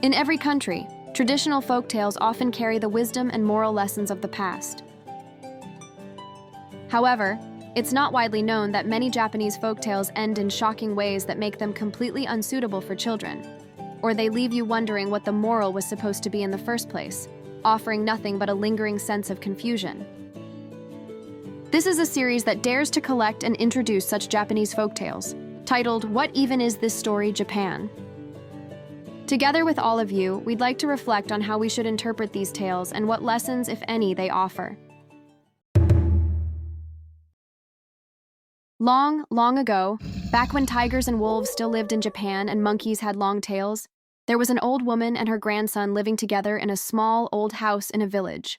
In every country, traditional folktales often carry the wisdom and moral lessons of the past. However, it's not widely known that many Japanese folktales end in shocking ways that make them completely unsuitable for children, or they leave you wondering what the moral was supposed to be in the first place, offering nothing but a lingering sense of confusion. This is a series that dares to collect and introduce such Japanese folktales, titled What Even Is This Story, Japan? Together with all of you, we'd like to reflect on how we should interpret these tales and what lessons, if any, they offer. Long, long ago, back when tigers and wolves still lived in Japan and monkeys had long tails, there was an old woman and her grandson living together in a small, old house in a village.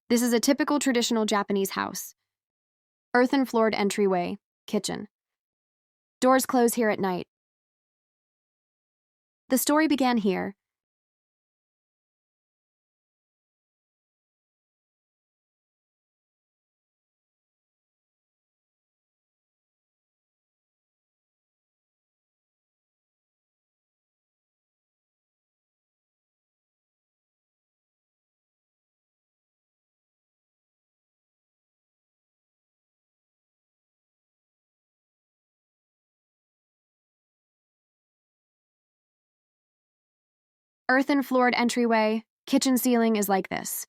This is a typical traditional Japanese house. Earthen-floored entryway, kitchen. Doors close here at night. The story began here. Earthen-floored entryway, kitchen ceiling is like this.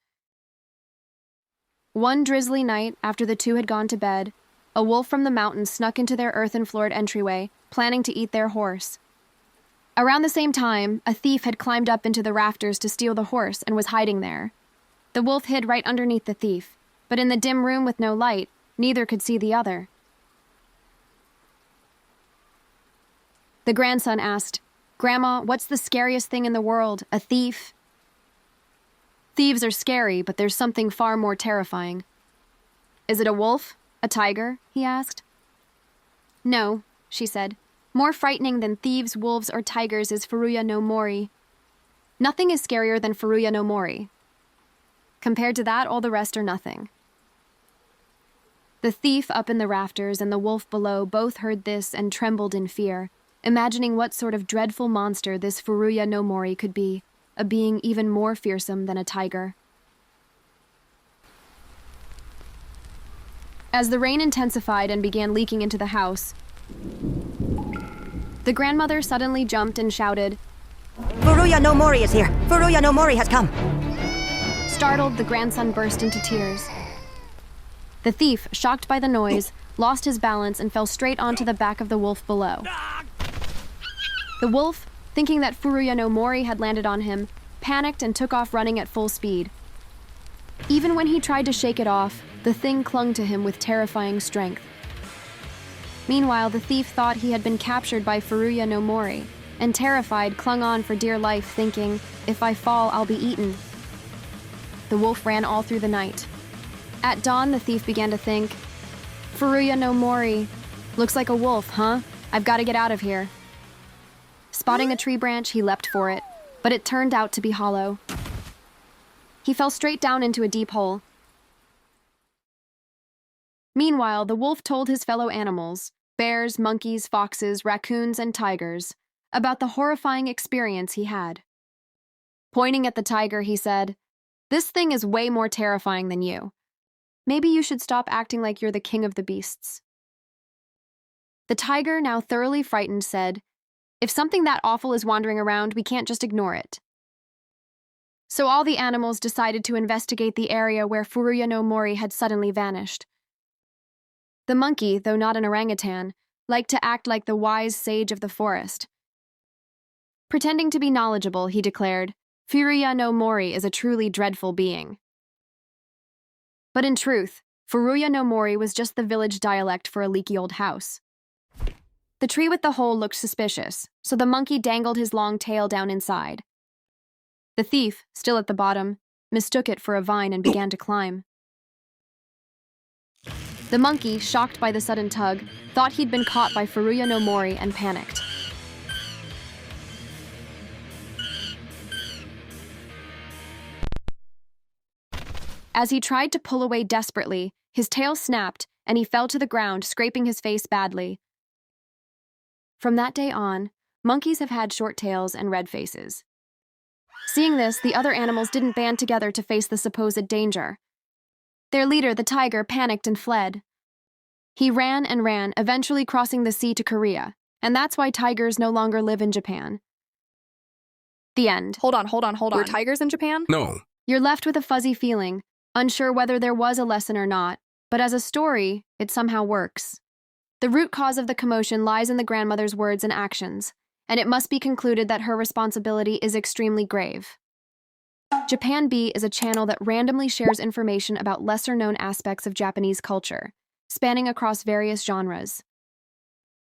One drizzly night, after the two had gone to bed, a wolf from the mountains snuck into their earthen-floored entryway, planning to eat their horse. Around the same time, a thief had climbed up into the rafters to steal the horse and was hiding there. The wolf hid right underneath the thief, but in the dim room with no light, neither could see the other. The grandson asked, "Grandma, what's the scariest thing in the world? A thief?" Thieves are scary, but there's something far more terrifying. "Is it a wolf? A tiger?" he asked. "No," she said. "More frightening than thieves, wolves, or tigers is Furuya no Mori. Nothing is scarier than Furuya no Mori. Compared to that, all the rest are nothing." The thief up in the rafters and the wolf below both heard this and trembled in fear, imagining what sort of dreadful monster this Furuya no Mori could be, a being even more fearsome than a tiger. As the rain intensified and began leaking into the house, the grandmother suddenly jumped and shouted, "Furuya no Mori is here! Furuya no Mori has come!" Startled, the grandson burst into tears. The thief, shocked by the noise, lost his balance and fell straight onto the back of the wolf below. The wolf, thinking that Furuya no Mori had landed on him, panicked and took off running at full speed. Even when he tried to shake it off, the thing clung to him with terrifying strength. Meanwhile, the thief thought he had been captured by Furuya no Mori, and terrified, clung on for dear life, thinking, "If I fall, I'll be eaten." The wolf ran all through the night. At dawn, the thief began to think, "Furuya no Mori, looks like a wolf, huh? I've got to get out of here." Spotting a tree branch, he leapt for it, but it turned out to be hollow. He fell straight down into a deep hole. Meanwhile, the wolf told his fellow animals, bears, monkeys, foxes, raccoons, and tigers, about the horrifying experience he had. Pointing at the tiger, he said, "This thing is way more terrifying than you. Maybe you should stop acting like you're the king of the beasts." The tiger, now thoroughly frightened, said, "If something that awful is wandering around, we can't just ignore it." So all the animals decided to investigate the area where Furuya no Mori had suddenly vanished. The monkey, though not an orangutan, liked to act like the wise sage of the forest. Pretending to be knowledgeable, he declared, "Furuya no Mori is a truly dreadful being." But in truth, Furuya no Mori was just the village dialect for a leaky old house. The tree with the hole looked suspicious, so the monkey dangled his long tail down inside. The thief, still at the bottom, mistook it for a vine and began to climb. The monkey, shocked by the sudden tug, thought he'd been caught by Furuya no Mori and panicked. As he tried to pull away desperately, his tail snapped and he fell to the ground, scraping his face badly. From that day on, Monkeys have had short tails and red faces. Seeing this, the other animals didn't band together to face the supposed danger. Their leader, the tiger, panicked and fled. He ran and ran, eventually crossing the sea to Korea, and that's why tigers no longer live in Japan. The end. Hold on. Were tigers in Japan? No. You're left with a fuzzy feeling, unsure whether there was a lesson or not, but as a story, it somehow works. The root cause of the commotion lies in the grandmother's words and actions, and it must be concluded that her responsibility is extremely grave. Japan B is a channel that randomly shares information about lesser-known aspects of Japanese culture, spanning across various genres.